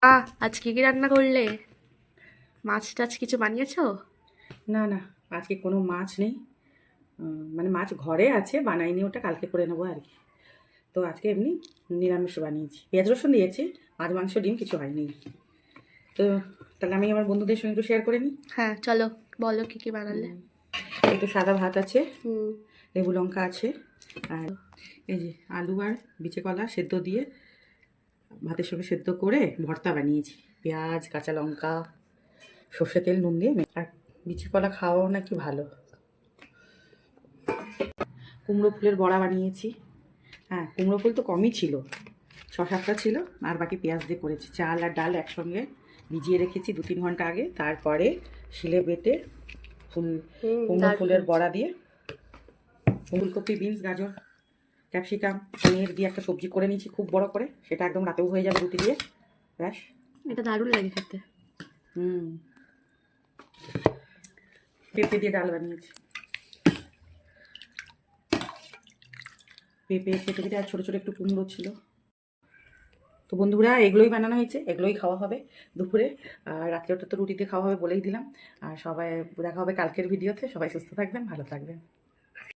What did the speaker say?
আজকে কি রান্না করলে? মাছ টাছ কিছু বানিয়েছো? না না, আজকে কোনো মাছ নেই। মানে মাছ ঘরে আছে, বানাইনি, ওটা কালকে করে নেবো আর কি। তো আজকে এমনি নিরামিষ বানিয়েছি, পেঁয়াজ রসুন দিয়েছি। মাছ মাংস ডিম কিছু হয়নি। তো তাহলে আমি আমার বন্ধুদের সঙ্গে একটু শেয়ার করে নিই। হ্যাঁ চলো, বলো কি কি বানালে। একটু সাদা ভাত আছে, হুম। লেবু লঙ্কা আছে, আর এই যে আলু আর বিচে কলা সেদ্ধ দিয়ে ভাতের সঙ্গে সেদ্ধ করে ভর্তা বানিয়েছি। পেঁয়াজ, কাঁচা লঙ্কা, সর্ষে তেল, নুন দিয়ে আর বিচে কলা খাওয়াও নাকি ভালো। কুমড়ো ফুলের বড়া বানিয়েছি। হ্যাঁ, কুমড়ো ফুল তো কমই ছিল, 6-7টা ছিল, আর বাকি পেঁয়াজ দিয়ে করেছি। চাল আর ডাল একসঙ্গে ভিজিয়ে রেখেছি 2-3 ঘন্টা আগে, তারপরে শিলে বেটে কুমড়ো ফুলের বড়া দিয়ে ফুলকপি, বিনস, গাজর, ক্যাপসিকাম, পনির দিয়ে একটা সবজি করে নিয়েছি খুব বড় করে। সেটা একদম রাতেও হয়ে যাবে রুটি দিয়ে। ব্যাস। এটা দারুণ লাগে খেতে। পেঁপে দিয়ে ডাল বানিয়েছি। পেঁপে কেটে কেটে আর ছোটো ছোটো একটু কুমড়ো ছিল। তো বন্ধুরা, এগুলোই বানানো হয়েছে, এগুলোই খাওয়া হবে দুপুরে। আর রাত্রেটা তো রুটিতে খাওয়া হবে বলেই দিলাম। আর সবাই দেখা হবে কালকের ভিডিওতে। সবাই সুস্থ থাকবেন, ভালো থাকবেন।